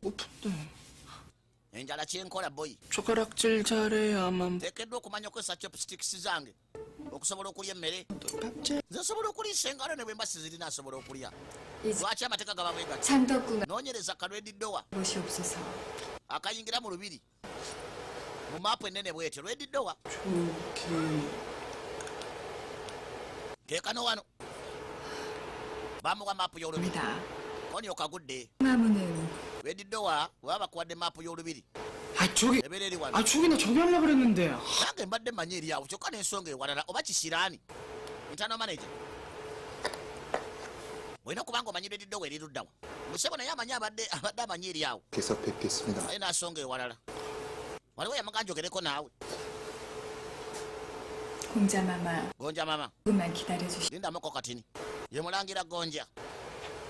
고픈데. enjala kyenkola boyi 젓가락질 잘해야만. teekeddwa okumanya okozesa chopsticks zange okusobola okulya emmere 밥제. nze nsobola okuliisa engalo ne bwe mba sizirina asobola okulya 이제 lwaki amateeka gaba bwe gati 장덕궁 noonyereza kalwediddowa 것이 없어서 akayingira mu lubiri mu maapu ennene bwetyo lwediddowa 저기. teekano wano bamuwa maapu y'olubiri 입니다. koni okagudde 나무는 lwediddowa bwe bakuwadde maapu y'olubiri 아 저기. ebeera eri wano 아 저기나 저기 하려 그랬는데. nange mbadde mmanyi eri awo kyokka n'ensonga ewalala oba kisiraani internal manager olina okubanga omanyi lwediddowa eri luddawa musebo naye amanyi abadde amanyi eri awo 계속 뵙겠습니다. naye n'asonga ewalala waliwo yamaga njogereko naawe 공자 마마 gonja mama 조금만 기다려주시. lindamuko katini ye mulangira gonja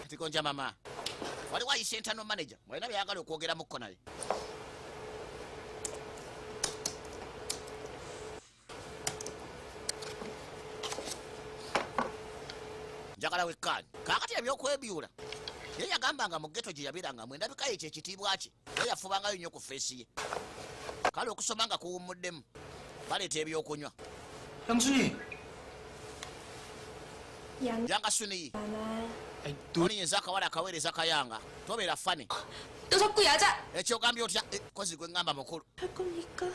kati gonja mama waliwo ayise internal manager mwalina byayagala okwogeramukko naye njagala wekkaani kaakati ebyokwebyula ye yagambanga mu geto gye yabirangamu endabika ye kyekitiibwa kye ye yafubangayo nnyo ku feesi ye kale okusoma nga kuwummuddemu baleeta ebyokunywa 양순이. yanga suniyi 아이 너. oniyinza akawala akaweereza kayanga tobeera fane 또 자꾸 야자. ekyogambye otya kozi gwe ŋŋamba mukulu 할 겁니까?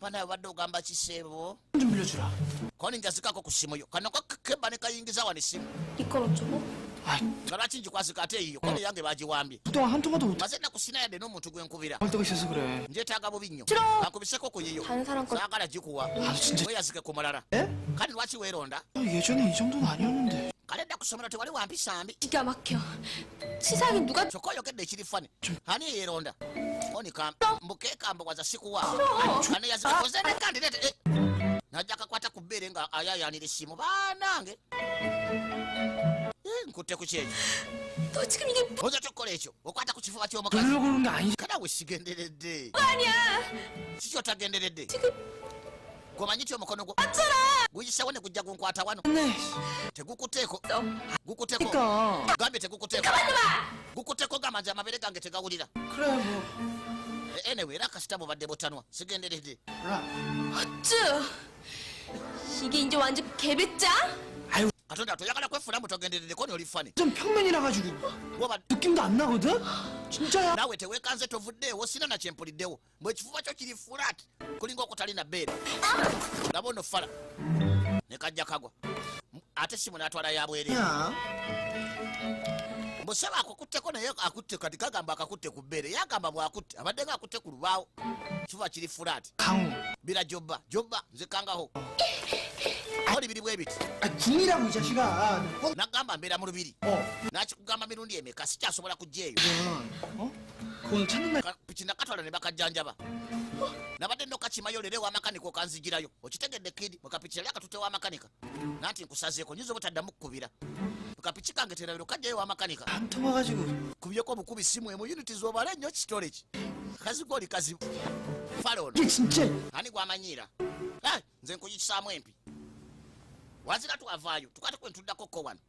banawe badde ogamba kiseebo 좀 빌려주라. koni njazikako ku simu yo kanoko keba ne kayingiza wano esimu 이걸 어쩌고? 아이 nga lwaki njikwasika ate eyiyo koni yange bagiwambye 그동안 한 통화도 못 maze nakusina yadde n'omuntu gwe nkubira 할 때가 있어서 그래. njeetaaga bubi nnyo 싫어. ankubiseko ku yiyo 다른 사람 거. saagala gikuwa 아 진짜. weyazike ku mulala 에? kale lwaki weeronda 예전에 이 정도는 아니었는데. kale dda kusomera tewali wampisa mbi 기가 막혀. 치사하게 누가 kyokka oyogedde ekiri fane ani yeeronda koni mbukeekambogwaza sikuwa 싫어. ane yazikoze nekandirete najja kakwata ku bbeere nga ayayanira essimu baanange nkutte ku kyekyo 너 지금 이게 뭐 oza tokola ekyo okwata ku kifuba ky'omukazi 그러려고 그런 게 아니지. kana we sigenderedde 아니야? kiki otagenderedde 지금 gwomanyi ti omukono gwo 맞잖아. guyisewo ne gujja gunkwata wano 네. tegukuteeko 너 gukuteeko 그러니까. gambye tegukuteeko gukuteeko gamanje amabere gange tegawulira 그래 뭐. anyway era kasita bubadde butanwa sigenderedde 몰라. 어쭈. 이게 이제 완전 개배짱? 아유 katonda toyagala kwefulamu togenderedde koni oli fane 좀 평면이라 가지고 woba 느낌도 안 나거든. 진짜야. naawe teweekanze tovuddeewo sina nakyempuliddewo mbwe ekifuba kyo kiri flat kulinga okutalina bbeere laba ono fala ne kajja kagwa ate simu n'atwala yabwerere 야. musaba akukutteko naye akutte kati kagamba akakutte ku bbeere yagamba bwakutte abadde nga akutte ku lubaawo kifuba kiri flat 강우. bira jobba nzikangaho oli biri bwe biti 아 궁이라고 이 자식아. nagamba mbeera mu lubiri 어. nakikugamba mirundi emeka sikyasobola kujja eyo 어? 그건 찾는 날. piki nakatwala ne bakajjanjaba nabadde nokakimayo leero ewamakanika okanzigirayo okitegedde kidi mukapiki yali akatute wamakanika nanti nkusazeeko nyinza obutaddamu kkubira mukapiki kange terabiro kajjayo wamakanika 안 통화가지고. kubyeko omukubi simu emu uniti zobala nnyo kitole ki kazi goli kazi falono 이게 진짜. ani gwamanyiira nze nkuyikisaamu empi wazira twavaayo tukate kwentuddako ko wano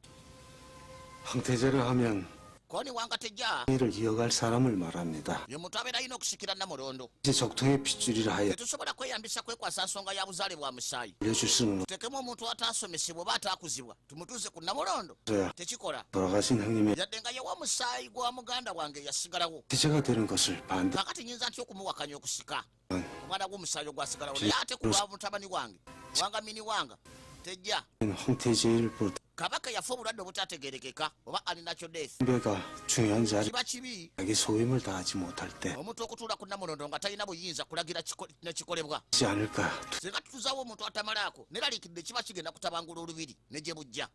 황태제를 하면 koni wanga tejja 이를 이어갈 사람을 말합니다. ye muntu abeera alina okusikira namulondo 이제 적통의 핏줄이라 하여 tetusobola kweyambisa kwekwasa nsonga ya buzaale bwa musaayi 알려줄 수는 tutekemu omuntu ataasomesebwa oba ataakuzibwa tumutuuze ku namulondo 없어요. tekikola 돌아가신 형님의 yadde nga yewa musaayi gwa muganda wange yasigalawo 태제가 되는 것을 반대. kakati nyinza ntya okumuwakanya okusika omwana gw'omusaayi ogwasigalawo naye ate kulwa mutabani wange wanga mini wanga tejja 황태제를 볼 kabaka yafa obulwadde obutategerekeka oba alinakyo death 배가 중요한 자리 kiba kibi 자기 소임을 다하지 못할 때 omuntu okutuula ku namulondo nga talina buyinza kulagira nekikolebwa 하지 않을까. singa tutuzawo omuntu atamalaako neraliikidde kiba kigenda kutabangula olubiri ne gye bujja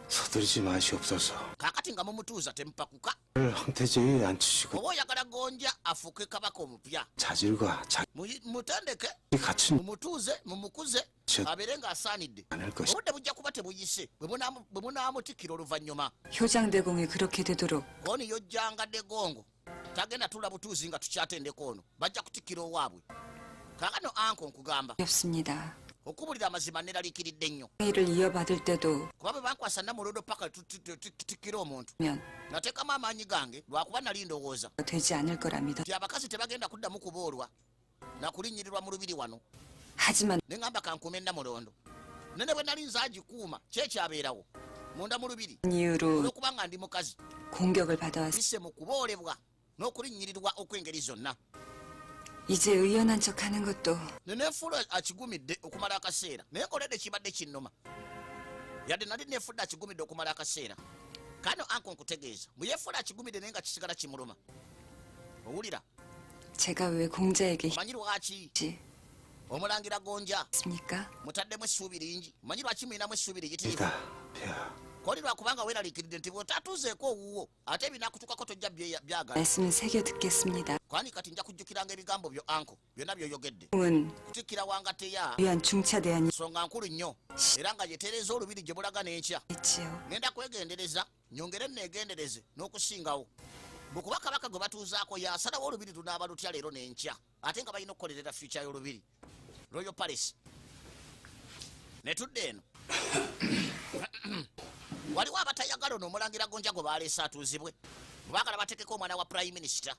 서두르지 마시옵소서. kakati nga mumutuuza temupakuka 황태제에 앉히시고 oba oyagala gonja afuuke kabaka omupya 자질과 자기 mutendeke 갖춘 mumutuuze mumukuze abeere ng'asaanidde 않을 것이. obudde bujja kuba tebuyise bwe munaamutikkira oluvannyuma 효장대공이 그렇게 되도록 oni yojjanga degongo tagenda tula butuuzi nga tukyatendeko ono bajja kutikkira owaabwe kaakano anko nkugamba 없습니다. okubulira amazima neraliikiridde nnyo 일을 이어받을 때도 kuba bwe bankwasa namulondo paka tutikira omuntu 면 nateekamu amaanyi gange lwakuba nali ndowooza 되지 않을 거랍니다. nti abakazi tebagenda kuddamu kuboolwa nakulinnyirirwa mu lubiri wano 하지만 ne ŋŋamba kankume namulondo nene bwe nali nze agikuuma kyekyabeerawo munda mu lubiri 이유로 olw'okuba nga ndi mukazi 공격을 받아왔습니다. bisse mu kuboolebwa n'okulinnyirirwa okw'engeri zonna 이제 의연한 척하는 것도 ne neefuula akigumidde okumala akaseera naye ngoledde kibadde kinnuma yadde nali neefudde akigumidde okumala akaseera kano anko nkutegeeza bwe yeefuula akigumidde naye nga kisigala kimuluma owulira 제가 왜 공자에게 omanyi lwaki 힘지 omulangira gonja 있습니까? mutaddemu essuubi lingi omanyi lwaki mulinamu essuubi ligitirivu 다 폐하. koli lwakubanga weeraliikiridde nti bwotatuuzeeko owuwo ate ebinakutukako tojja byagala 말씀은 새겨 듣겠습니다. kwani kati nja kujjukiranga ebigambo byo anko byonna byoyogedde 은 kutikkira wangateya 위한 중차대한 nsonga nkulu nnyo era nga yetereeza olubiri gye bulaga n'enkya 있지요. ngenda kwegendereza nyongere neegendereze n'okusingawo bwekuba kabaka gwe batuuzaako yasalawo olubiri lunaaba lutya leero n'enkya ate nga balina okukolerera fyuca y'olubiri royal palace netudde eno waliwo abatayagala ono omulangira gonja gwe baleese atuuzibwe baagala batekeko omwana wa prime minister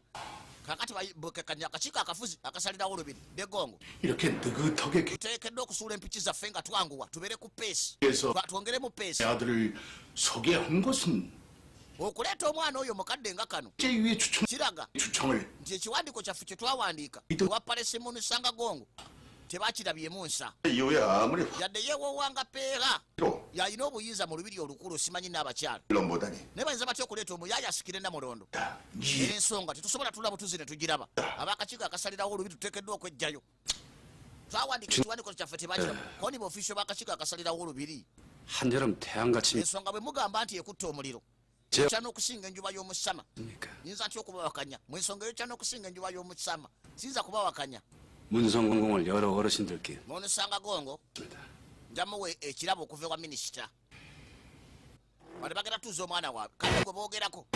kakati akakiiko akafuzi akasalirawo olubiri degongo 이렇게 느긋하게 tuteekeddwa okusuula empiki zaffe nga twanguwa tubeere ku peesi Yesu. twongeremu peesi 아들을 소개한 것은 okuleeta omwana oyo mukadde nga kano 제위의 kiraga 추청을 nti ekiwandiiko kyaffe kye twawandiika Ito- ewa palesimu gongo tebakirabyemu nsa 이후야 아무리 yadde yeewoowanga peera 화로 yalina obuyinza mu lubiri olukulu simanyi n'abakyala 물론보다니 naye bayinza batya okuleeta omuyaayi asikire namulondo 이 ensonga tetusobola tula butuzi ne tugiraba abakakiiko akasalirawo olubiri tuteekeddwa okwejjayo twawandiika ekiwandiiko kyaffe tebakiramu koni baofisio bakakiiko akasalirawo olubiri 한여름 태양같이 ensonga bwe mugamba nti ekutta omuliro 제- ekya n'okusinga enjuba y'omusama 입니까? nyinza ntya okubawakanya mu ensonga eyokya n'okusinga enjuba y'omusama siyinza kubawakanya 문성공공을 여러 어르신들께 munsanga gongo 니다 njamuwe ekirabo okuva ewa minisita bali bagenda tuuza omwana waabwe kale gwe boogerako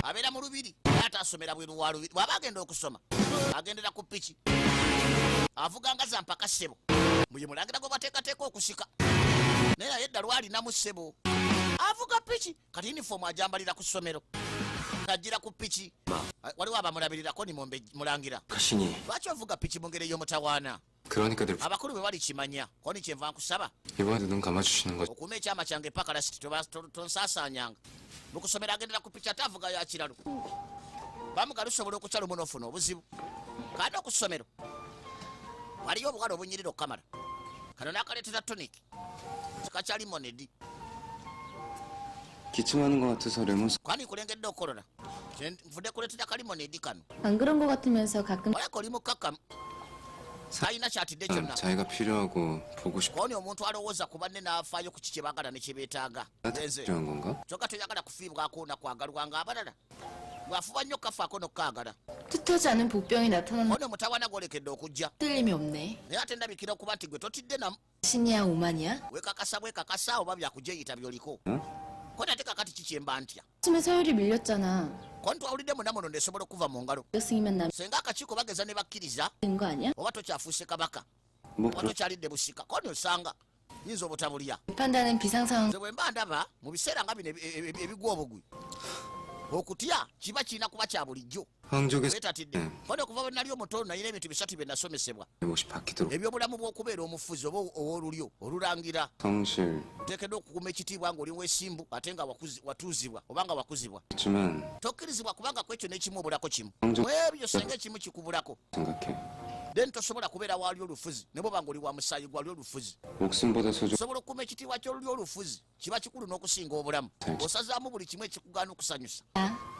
abeera mu lubiri naye ate asomera bweru wa lubiri bw'aba agenda okusoma agendera ku piki avuga nga zampaka ssebo buli mulangira gwe bateekateeka okusika naye naye edda lwalinamu ssebo avuga piki kati yunifoomu ajambalira ku ssomero agira ku piki waliwo abamulabirirako ni mulangira 가시니 lwaki ovuga piki mu ngeri ey'omutawaana 그러니까 늘 abakulu bwe bali kimanya koni kyenva nkusaba 이번에도 눈 감아주시는 거 okuuma ekyama kyange pakalasiti tonsaasaanyanga mukusomera agendera ku piki ate avuga yakiralu bamuga lusobola okukya lumu n'ofuna obuzibu kandi okusomero waliyo obuwala obunyirira okukamala kano nakaleetera toniki kikakyali monedi 기침하는 것 같아서 레몬스 kwani kulengedde okukolona nvudde kuleetera kalimonedi kano 안 그런 거 같으면서 가끔 oleka oli mukakamu talina kyatidde kyonna 자기가 필요하고 보고 싶어 koni omuntu alowooza ku banne n'afaayo ku kiki baagala ne kyebeetaaga nze 필요한 건가? kyokka toyagala kufiibwako nakwagalwanga abalala bwafuba nnyo kafaako nokkaagala 뜻하지 않은 복병이 나타나는 ono mutawana gwolekedde okujja 틀림이 없네. naye ate ndabikira okuba nti gwe totidde namu 신이야 오만이야? wekakasa bwekakasa oba byakujeyita byoliko koni ate kakati kikyemba ntya 아침에 서열이 밀렸잖아. koni twawulidde munamuno ndesobola okuva mu ngalo 승이면 남는 senga akakiiko bageza ne bakkiriza 거 아니야? oba tokyafuuse kabaka 뭐 oba 그렇 tokyalidde busika koni osanga yinza obutabulya 판단은 비상상황 nze bwe mba ndaba mu biseera nga bino ebigwa obugwi okutya kiba kirina kuba kya bulijjo 황족의 wetatidde koni okuva bwe nali omutono nalina ebintu bisatu bye nasomesebwa 옷이 바뀌도록 ebyobulamu bw'okubeera omufuzi oba ow'olulyo olurangira 성실 oteekeddwa okukuuma ekitiibwa ng'oli wesimbu ate nga watuuzibwa oba nga wakuzibwa 있지만 tokkirizibwa kubanga ku ekyo n'ekimu obulako kimu 황족 mu ebyo senga ekimu kikubulako 생각해 then tosobola kubeera wali olufuzi ne bwoba ng'oli wa musaayi gwali olufuzi 목숨보다 소중 osobola okukuuma ekitiibwa ky'oluli olufuzi kiba kikulu n'okusinga obulamu osazaamu buli kimu ekikugaana okusanyusa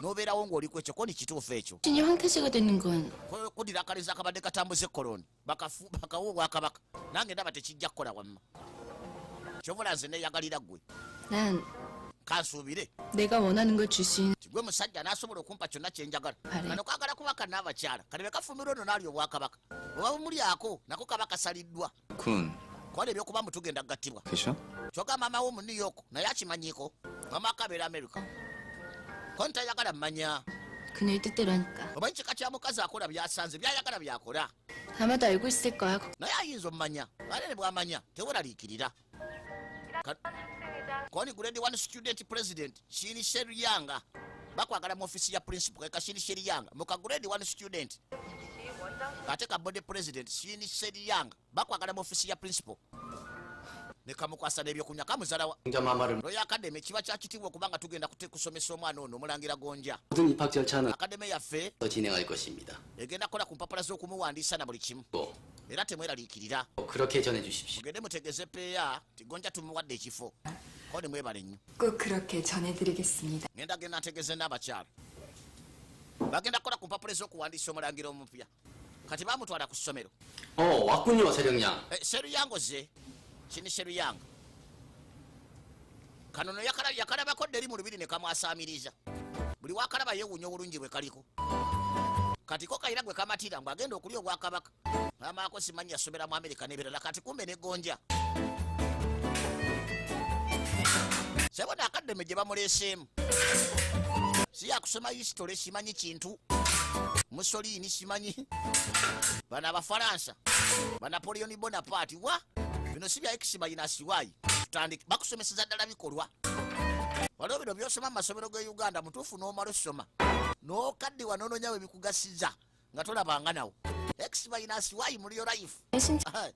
n'obeerawo ng'oliku ekyo koni kituufu ekyo 신이 황태지가 되는 건 kuddira akaliza akabadde katambuza ekoloni bakawa obwakabaka nange ndaba tekijja kukola wamma kyovula nze neyagalira ggwe 난 kansuubire 내가 원하는 걸 줄 수 있는 ti gwe musajja n'asobola okumpa kyonna kyenjagala Kale. kano kwagala kubaka n'abakyala kale bekafumbira ono n'ali obwakabaka oba bumulyako nako kaba kasaliddwa 군 kwala ebyokuba mbu tugenda kugattibwa 계셔? kyogamba maama wo mu new york naye akimanyiiko mama akabeera america koni tayagala mmanya 그녀의 뜻대로 하니까 omanyi kika kya mukazi akola byasanze byayagala byakola 아마도 알고 있을 거야. naye ayinza omumanya ate ne bwamanya teweraliikirira koni grade 1 student president shini sheriyanga bakwagala mu ofisi ya principal keka shini sheriyanga muka grade 1 student ate ka body president shini sheriyanga bakwagala mu ofisi ya principal nekamukwasa n'ebyokunywa kamuzalawa royal academy kiba kyakitiibwa okubanga tugenda kusomesa omwana ono omulangira gonja 모든 입학 절차는 akademe yaffe 더 진행할 것입니다. egenda kukola ku mpapula z'okumuwandiisa na buli kimu era temweraliikirira 그렇게 전해 주십시오. mugende mutegeze peeya tigonja tumuwadde ekifo koni mwebale nnyo 꼭 그렇게 전해드리겠습니다. ngenda genda ntegeze n'abakyala bagenda kukola ku mpapula ez'okuwandiisa omulangira omupya kati bamutwala ku ssomero 왔군요, 세령양. seruyangoze kini seruyanga kanono yakalabako dderi mu lubiri ne kamwasaamiriza buli wakalaba yeewuunya obulungi bwe kaliko kati ko kayira gwe kamatira ngu agenda okulya obwakabaka amaako simanyi yasomera mu amerika n'ebirala kati kumbe negonja sebona akaddeme gye bamuleeseemu si yakusoma hisitole simanyi kintu musoliini simanyi bana abafalansa banapoleoni bonaparte wa bino si bya ekisimanyinasiwayi tutandike bakusomeseza ddala bikolwa waliwo bino byosoma mu masomero ge uganda mutuufu n'omala osoma n'okaddiwa n'ononyawo ebikugasiza nga tolabanga nawo ekisimanyinasiwayi muri yo life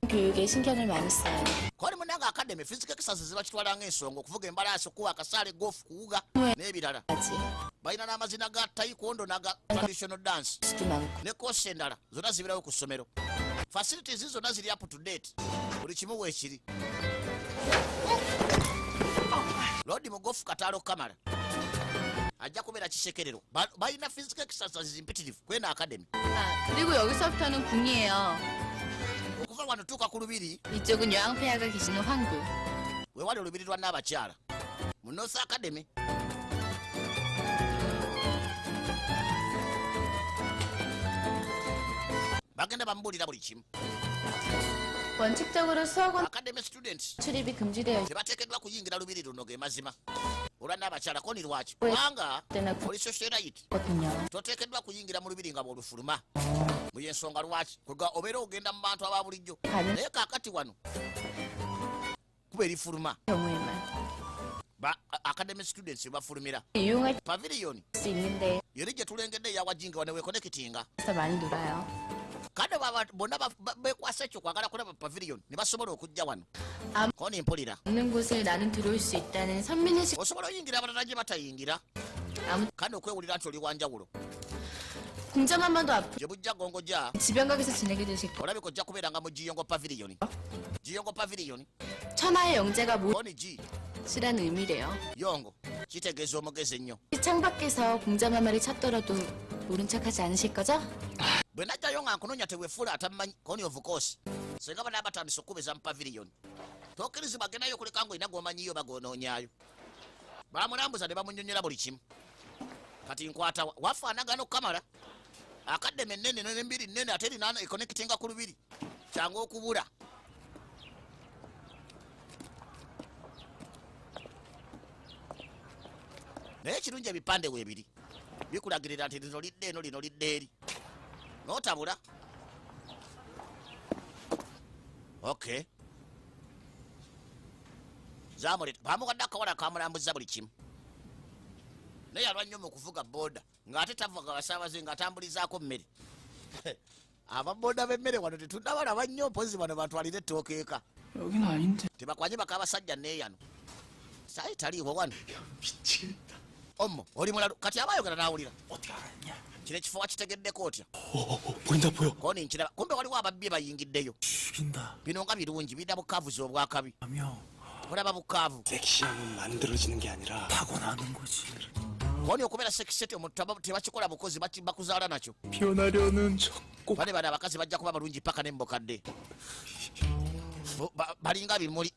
교육에 신경을 많이 써요. koli munanga akademi physical exercises bakitwala ng'ensonga okuvuga embalaasi okuwa akasaale golf kuwuga n'ebirala 하지. balina n'amazina ga taekwondo naga traditional dance 수도 많고. ne koosi endala zonna zibirawo ku ssomero facilities zonna ziri up to date buli kimu weekiri lodi mugofu kataalo kamala ajja kubeera kisekerero balina physical exercises mpitirivu kwena academy 그리고 여기서부터는 궁이에요. okuva wano tuuka ku lubiri 이쪽은 여왕폐하가 계시는 황구. wewali olubiri lwa n'abakyala mu north academy bagenda bamubuulira buli kimu 원칙적으로 수학원 academy students 출입이 금지되어 tebateekeddwa kuyingira lubiri luno ge mazima olwa n'abakyala koni lwaki kubanga oli socialite 있거든요. toteekeddwa kuyingira mu lubiri nga bwolufuluma muyensonga lwaki kuga obeera ogenda mu bantu aba bulijjo 가는 naye kaakati wano kuba erifuluma 경우에만 academy students bafulumira 이용할 pavilion 수 있는데 yeri gye tulengedde eyawajinga wane wekonekitinga 그래서 많이 놀아요. kade bonna bekwasa ekyo kwagala kulaba pavilion ne basobola okujja wano Am- koni mpulira 없는 곳을 나는 들어올 수 있다는 선민의식 osobola oyingira abalala gye batayingira 아무 kandi okwewulira nti oli wanjawulo 공점 한 번도 앞으로 gye bujja gongoja 지병각에서 지내게 되실 거. olabika ojja kubeeranga mu giyongo pavilion giyongo pavilion 천하의 영재가 koni gi 무엇이라는 의미래요. yongo kitegeeza omugezi ennyo 창밖에서 공점 한 마리 찾더라도 모른 척하지 않으실 거죠? bwe najjayo nga nkunoonya teweefuula atamanyi koni of course senga bana batandisa okukubeza mu pavilion tokkirizibwa agendayo okuleka nga olina g'omanyiyo bagonoonyaayo bamulambuza ne bamunyonyola buli kimu kati nkwata wafaanagana okukamala akaddeme ennene nembiri nnene ate erina ekonekitinga ku lubiri kyangu okubula naye ekirungi ebipande weebiri bikulagirira nti lino lidde eno lino lidde eri n'otabula okay zamuleta bamuwadde akawala kamulambuza buli kimu naye yalwa nnyo mu kuvuga booda ng'ate tavuga basaabaze ng'atambulizaako mmere ababoda b'emmere wano tetunnabalaba nnyo mpozi bano batwalire ettookeeka 여긴 아닌데. tebakwanye baka abasajja neeyano sayi taliiwo wano 미치겠다. ommo oli mulalu kati aba ayogera n'awulira 어떻게 알았냐? kino ekifo wakitegeddeko otya 보인다 보여. koni nkiraba kumbe waliwo ababbi bayingiddeyo 죽인다. bino nga birungi birina bukaavuzi obwakabi 하며 olaba bukaavu 섹시함은 만들어지는 게 아니라 타고나는 거지. koni okubeera sekisete omuntu tebakikola bukozi bakuzaala nakyo 변하려는 척꼭 bane bano abakazi bajja kuba balungi paka nembokadde balinga bimuli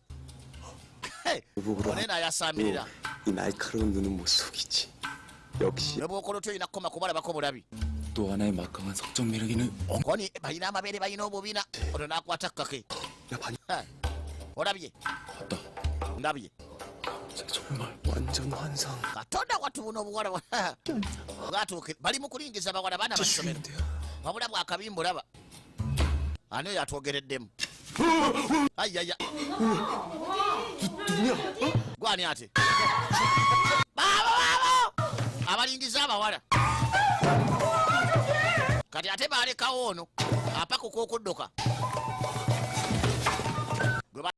one nayasamirira 이 날카로운 눈은 못 속이지. 역시 ne bwokola otyo olina kukoma kubalabako bulabi 또 하나의 막강한 성적 매력에는 koni balina amabeere balina obubina ono nakwata kkake 야 반, olabye 봤다. ndabye 정말 완전 환상. katonda watubuna obuwala bwatuuke bali mu kulingiza bawala baana basomero wabula bwakabimbulaba ani oyo atwogereddemu ayaya gwani ate baabo abalingiza abawala kati ate balekawo ono apakuka okudduka